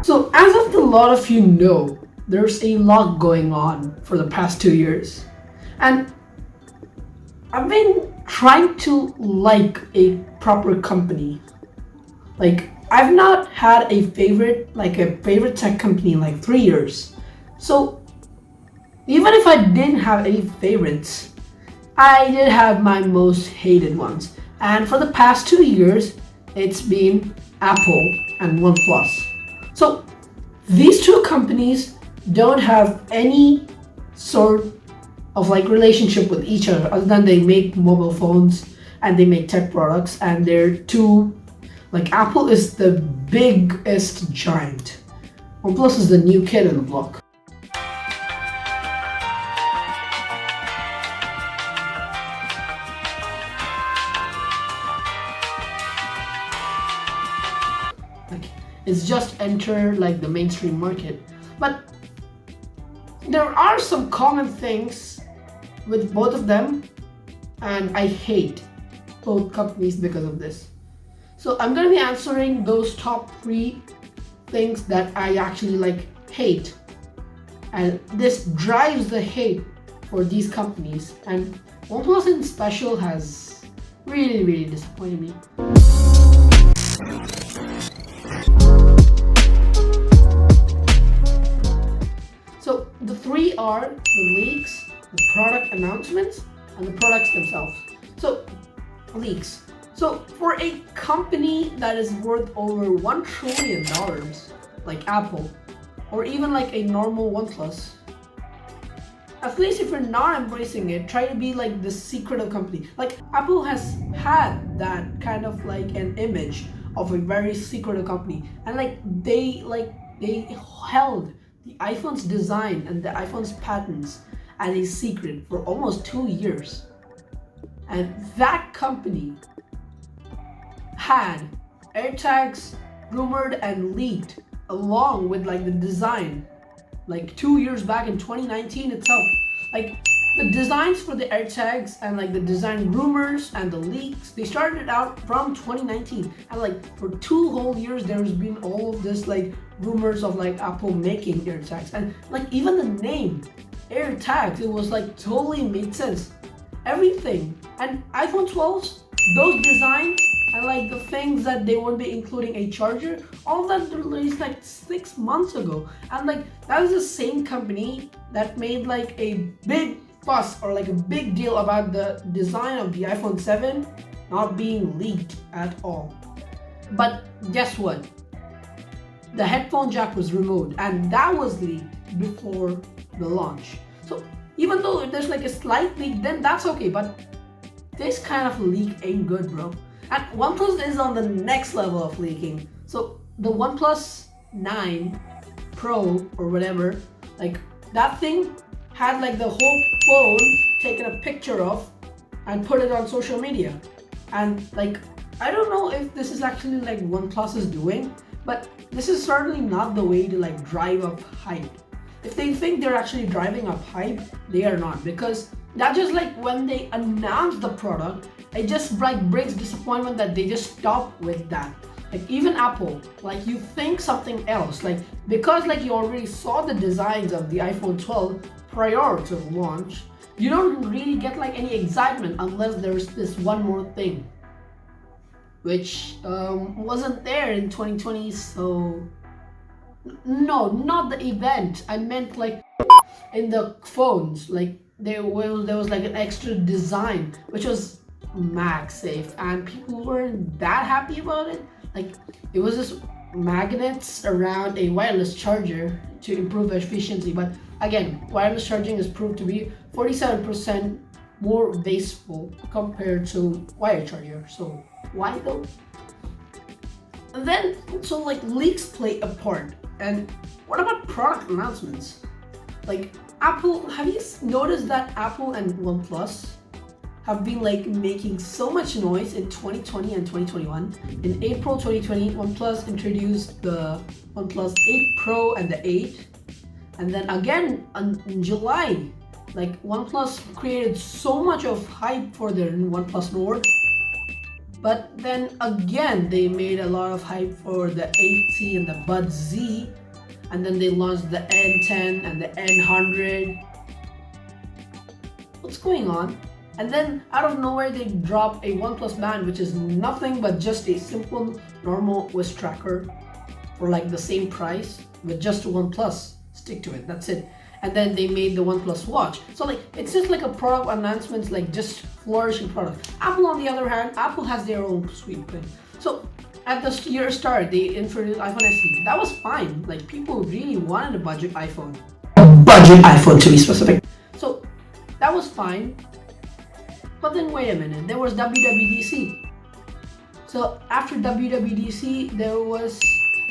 So, as of a lot of you know, there's a lot going on for the past 2 years. And I've been trying to like a proper company. Like, I've not had a favorite tech company in like 3 years. So, even if I didn't have any favorites, I did have my most hated ones. And for the past 2 years, it's been Apple and OnePlus. So these two companies don't have any sort of like relationship with each other than they make mobile phones and they make tech products, and they're two, like, Apple is the biggest giant. OnePlus is the new kid in the block. Like, it's just entered like the mainstream market. But there are some common things with both of them, and I hate both companies because of this. So I'm gonna be answering those top 3 things that I actually like hate, and this drives the hate for these companies. And OnePlus in special has really disappointed me. So the 3 are the leaks, the product announcements, and the products themselves. So leaks. So for a company that is worth over $1 trillion, like Apple, or even like a normal OnePlus, at least if you're not embracing it, try to be like the secretive company. Like, Apple has had that kind of like an image of a very secretive company, and they held the iPhone's design and the iPhone's patents as a secret for almost 2 years. And that company had AirTags rumored and leaked along with like the design, like 2 years back in 2019 itself. Like, the designs for the AirTags and like the design rumors and the leaks, they started out from 2019, and like for 2 whole years there's been all of this like rumors of like Apple making AirTags, and like even the name AirTags, it was like totally made sense. Everything. And iPhone 12s, those designs and like the things that they won't be including a charger, all of that released like 6 months ago. And like, that was the same company that made like a big fuss or like a big deal about the design of the iPhone 7 not being leaked at all. But guess what? The headphone jack was removed, and that was leaked before the launch. So even though if there's like a slight leak, then that's okay, but this kind of leak ain't good, bro. And OnePlus is on the next level of leaking. So the OnePlus 9 Pro or whatever, like, that thing had like the whole phone taken a picture of and put it on social media. And like, I don't know if this is actually like OnePlus is doing, but this is certainly not the way to like drive up hype. If they think they're actually driving up hype, they are not, because that just like when they announce the product, it just like brings disappointment that they just stop with that. Like, even Apple, like, you think something else, like, because like you already saw the designs of the iPhone 12 prior to launch, you don't really get like any excitement unless there's this one more thing, which wasn't there in 2020. So no, not the event, I meant like in the phones. Like, there was like an extra design which was MagSafe, and people weren't that happy about it. Like, it was just magnets around a wireless charger to improve efficiency, but again, wireless charging is proved to be 47% more wasteful compared to wired charger. So why though? And then, so like, leaks play a part. And what about product announcements? Like, Apple, have you noticed that Apple and OnePlus have been like making so much noise in 2020 and 2021? In April 2020, OnePlus introduced the OnePlus 8 Pro and the 8. And then again in July, like, OnePlus created so much of hype for their OnePlus Nord. But then again, they made a lot of hype for the 8C and the Bud Z, and then they launched the N10 and the N100. What's going on? And then out of nowhere, they drop a OnePlus Band, which is nothing but just a simple, normal wrist tracker for like the same price with just OnePlus. Stick to it, that's it. And then they made the OnePlus Watch. So like, it's just like a product announcement, like just flourishing product. Apple, on the other hand, Apple has their own sweet thing. So at the year start, they introduced iPhone SE. That was fine. Like, people really wanted a budget iPhone. Budget iPhone, to be specific. So that was fine. But then wait a minute, there was WWDC. So after WWDC, there was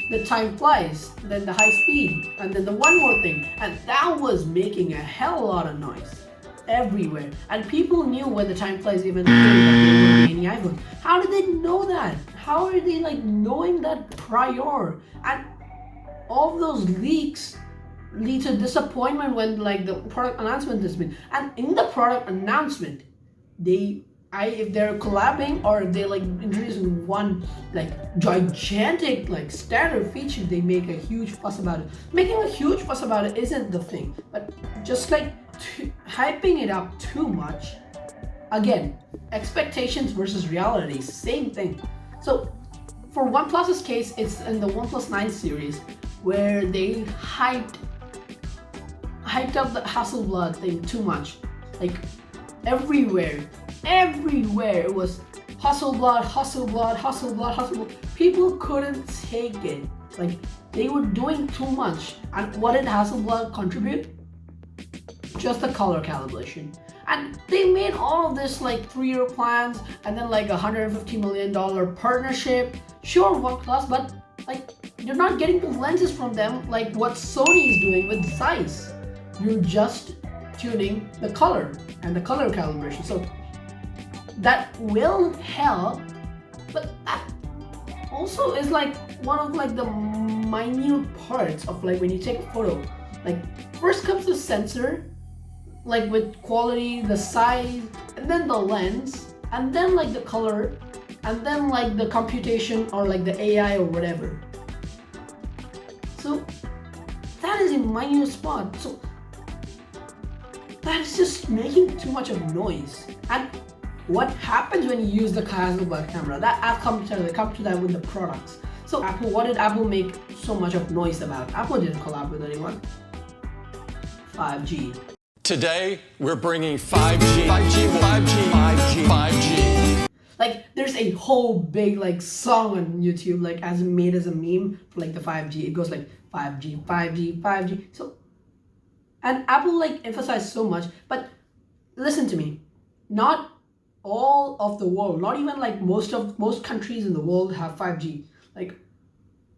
the time flies, then the high speed, and then the one more thing. And that was making a hell of a lot of noise everywhere. And people knew when the time flies even came that there would be any iPhone. How did they know that? How are they like knowing that prior? And all those leaks lead to disappointment when like the product announcement has been. And in the product announcement, if they're collabing or if they like introducing one like gigantic like standard feature, they make a huge fuss about it. Making a huge fuss about it isn't the thing, but just like hyping it up too much. Again, expectations versus reality, same thing. So for OnePlus's case, it's in the OnePlus 9 series where they hyped up the Hasselblad thing too much. Like, everywhere it was Hasselblad. People couldn't take it. Like, they were doing too much. And what did Hasselblad contribute? Just the color calibration. And they made all of this like 3-year plans and then like $150 million partnership. Sure, OnePlus, but like, you're not getting the lenses from them like what Sony is doing with Zeiss. You're just tuning the color and the color calibration. So that will help, but that also is like one of like the minute parts of like when you take a photo. Like, first comes the sensor, like with quality, the size, and then the lens, and then like the color, and then like the computation or like the AI or whatever. So that is a minute spot. So that is just making too much of noise. And what happens when you use the Hasselblad camera? That I'll come to that with the products. So Apple, what did Apple make so much of noise about? Apple didn't collab with anyone. 5G. Today, we're bringing 5G. 5G. Like, there's a whole big like song on YouTube, like as made as a meme for like the 5G. It goes like 5G. So, and Apple like emphasized so much, but listen to me. Not all of the world, not even like most countries in the world have 5G. Like,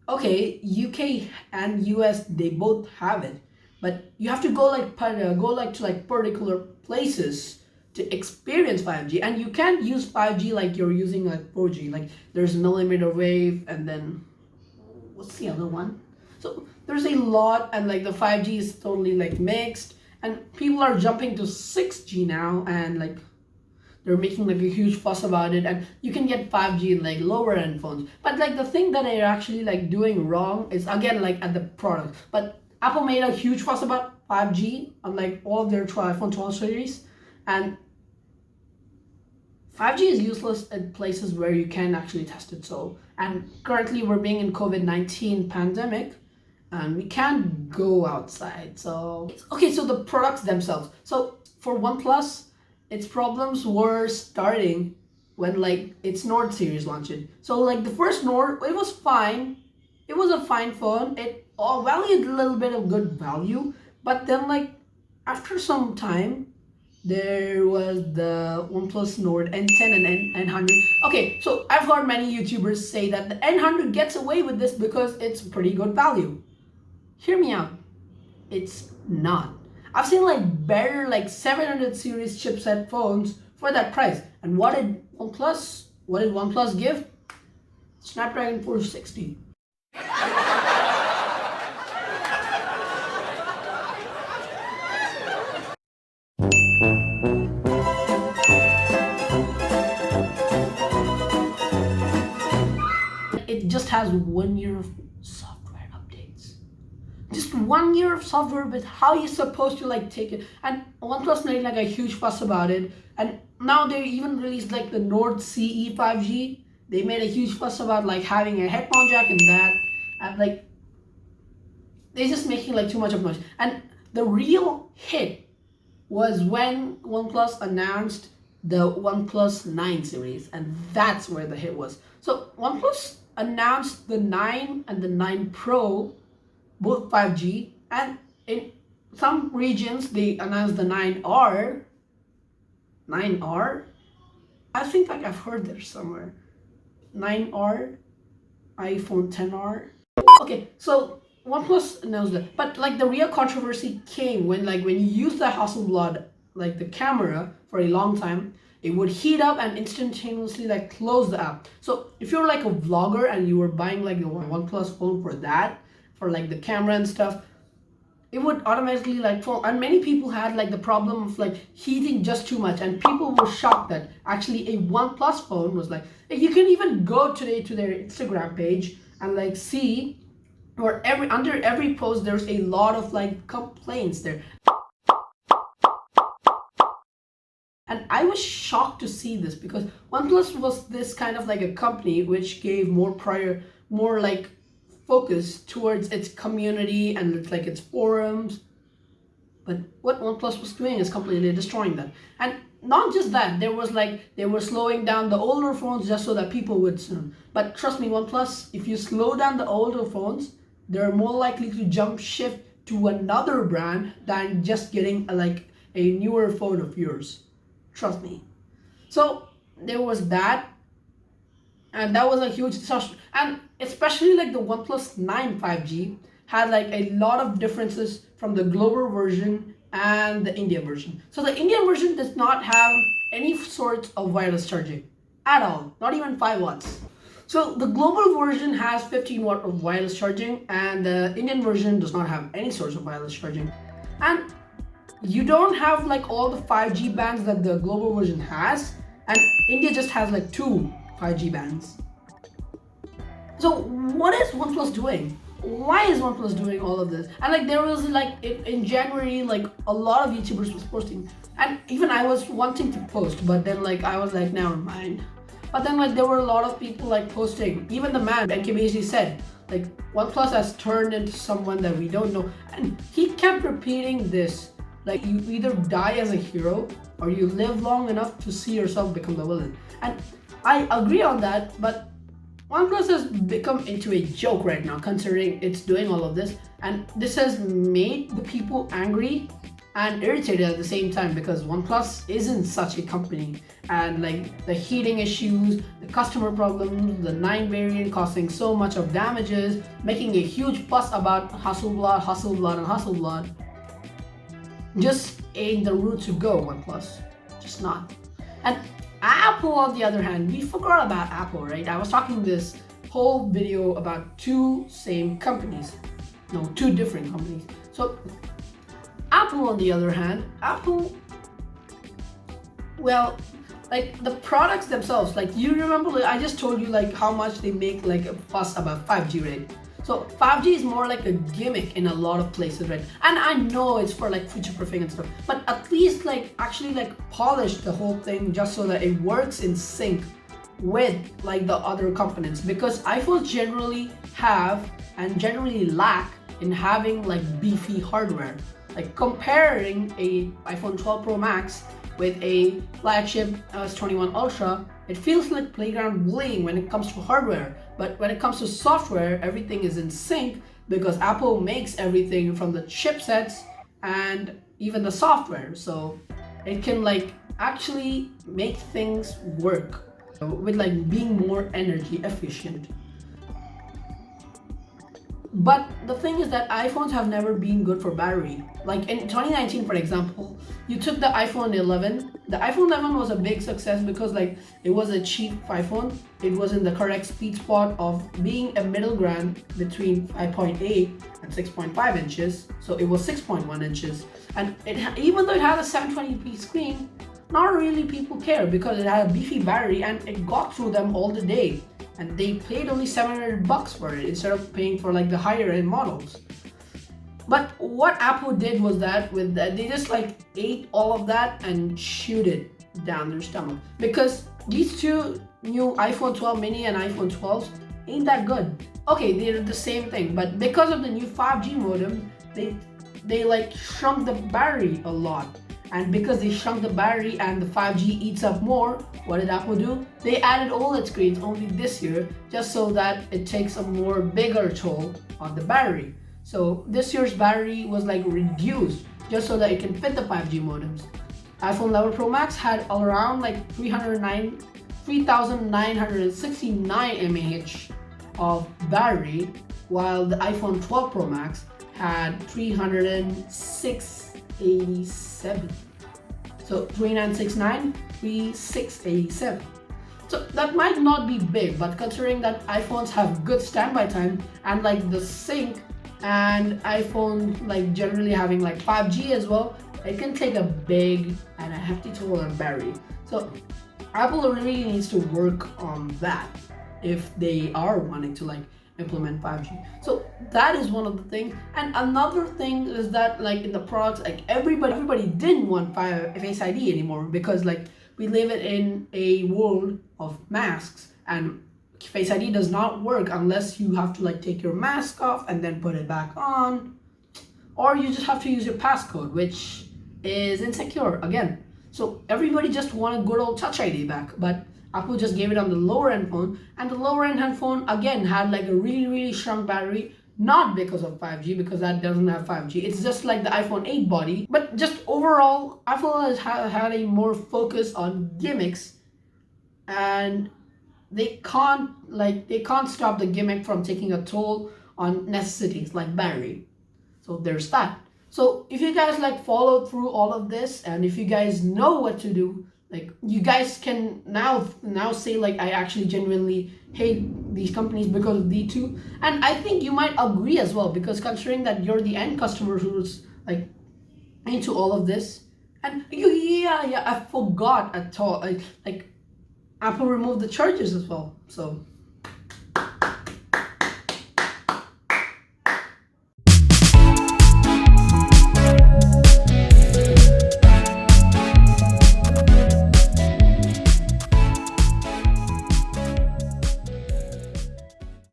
okay, UK and US, they both have it, but you have to go to particular places to experience 5G, and you can't use 5G like you're using like 4G. Like, there's millimeter wave, and then what's the other one? So there's a lot, and like the 5G is totally like mixed, and people are jumping to 6G now, and like they're making like a huge fuss about it, and you can get 5G in like lower end phones. But like the thing that they're actually like doing wrong is again like at the product. But Apple made a huge fuss about 5G on like all of their iPhone 12 series, and 5G is useless at places where you can actually test it. So, and currently we're being in COVID-19 pandemic, and we can't go outside. So okay, so the products themselves. So for OnePlus, its problems were starting when like its Nord series launched. So like the first Nord, it was fine. It was a fine phone. It all valued a little bit of good value, but then like after some time, there was the OnePlus Nord N10 and N100. Okay, so I've heard many YouTubers say that the N100 gets away with this because it's pretty good value. Hear me out. It's not. I've seen like better like 700 series chipset phones for that price. And what did OnePlus give? Snapdragon 460. it just has 1 year of software updates. Just 1 year of software, but how are you supposed to like take it? And OnePlus made like a huge fuss about it, and now they even released like the Nord CE 5G. They made a huge fuss about like having a headphone jack and that, and like they're just making like too much of noise. And the real hit was when OnePlus announced the OnePlus 9 series, and that's where the hit was. So OnePlus announced the 9 and the 9 Pro, both 5G, and in some regions they announced the 9R. 9R? I think like I've heard there somewhere. 9R, iPhone 10R. Okay, so OnePlus announced that, but like the real controversy came when you use the Hasselblad, like the camera, for a long time, it would heat up and instantaneously like close the app. So if you're like a vlogger and you were buying like the OnePlus phone for that, for like the camera and stuff, it would automatically like fall. And many people had like the problem of like heating just too much, and people were shocked that actually a OnePlus phone was like, you can even go today to their Instagram page and like see, or under every post there's a lot of like complaints there. And I was shocked to see this, because OnePlus was this kind of like a company which gave more like focus towards its community and it's like its forums. But what OnePlus was doing is completely destroying that. And not just that, there was like they were slowing down the older phones just so that people would soon. But trust me, OnePlus, if you slow down the older phones, they're more likely to jump shift to another brand than just getting a newer phone of yours. Trust me. So there was that, and that was a huge disaster. And especially like the OnePlus 9 5G had like a lot of differences from the global version and the India version. So the Indian version does not have any sort of wireless charging at all, not even 5 watts. So the global version has 15 watt of wireless charging, and the Indian version does not have any source of wireless charging. And you don't have like all the 5G bands that the global version has, and India just has like 2 5G bands. So what is OnePlus doing? Why is OnePlus doing all of this? And like there was like in January, like a lot of YouTubers was posting, and even I was wanting to post, but then like I was like, never mind. But then like there were a lot of people like posting. Even the man NKBHD said like OnePlus has turned into someone that we don't know, and he kept repeating this. Like, you either die as a hero or you live long enough to see yourself become the villain. And I agree on that, but OnePlus has become into a joke right now, considering it's doing all of this. And this has made the people angry and irritated at the same time, because OnePlus isn't such a company. And like the heating issues, the customer problems, the 9 variant causing so much of damages, making a huge fuss about Hasselblad, just ain't the route to go, OnePlus. Just not. And Apple, on the other hand, we forgot about Apple, right? I was talking this whole video about 2 different companies. So Apple, on the other hand, well, like the products themselves, like you remember, like, I just told you like how much they make like a fuss about 5G, right? So 5G is more like a gimmick in a lot of places, right? And I know it's for like future-proofing and stuff, but at least like actually like polish the whole thing just so that it works in sync with like the other components, because iPhones generally have and generally lack in having like beefy hardware. Like comparing a iPhone 12 Pro Max with a flagship S21 Ultra, it feels like playground bullying when it comes to hardware. But when it comes to software, everything is in sync, because Apple makes everything from the chipsets and even the software. So it can like actually make things work with like being more energy efficient. But the thing is that iPhones have never been good for battery. Like in 2019, for example, you took the iPhone 11. The iPhone 11 was a big success because like it was a cheap iPhone. It was in the correct speed spot of being a middle ground between 5.8 and 6.5 inches. So it was 6.1 inches. And even though it had a 720p screen, not really people care because it had a beefy battery and it got through them all the day. And they paid only $700 for it instead of paying for like the higher end models. But what Apple did was that with that they just like ate all of that and chewed it down their stomach, because these two new iPhone 12 mini and iPhone 12s ain't that good. Okay, they're the same thing, but because of the new 5G modem, they like shrunk the battery a lot. And because they shrunk the battery and the 5G eats up more, what did Apple do? They added OLED screens only this year just so that it takes a more bigger toll on the battery. So this year's battery was like reduced just so that it can fit the 5G modems. iPhone 11 Pro Max had around like 3,969 mAh of battery, while the iPhone 12 Pro Max had 30687. So 3969, 3687. So that might not be big, but considering that iPhones have good standby time and like the sync, and iPhone like generally having like 5G as well, it can take a big and a hefty toll on battery. So Apple really needs to work on that if they are wanting to like implement 5G. So that is one of the things. And another thing is that like in the products, like everybody didn't want Face ID anymore, because like we live in a world of masks, and Face ID does not work unless you have to like take your mask off and then put it back on, or you just have to use your passcode, which is insecure again. So everybody just wanted good old Touch ID back, but Apple just gave it on the lower end phone, and the lower end phone again had like a really shrunk battery, not because of 5G, because that doesn't have 5G. It's just like the iPhone 8 body, but just overall, Apple has had a more focus on gimmicks, and they can't stop the gimmick from taking a toll on necessities like battery. So there's that. So if you guys like followed through all of this, and if you guys know what to do, like you guys can now say like I actually genuinely hate these companies because of the two. And I think you might agree as well, because considering that you're the end customer who's like into all of this. And I forgot at all, like Apple removed the chargers as well. So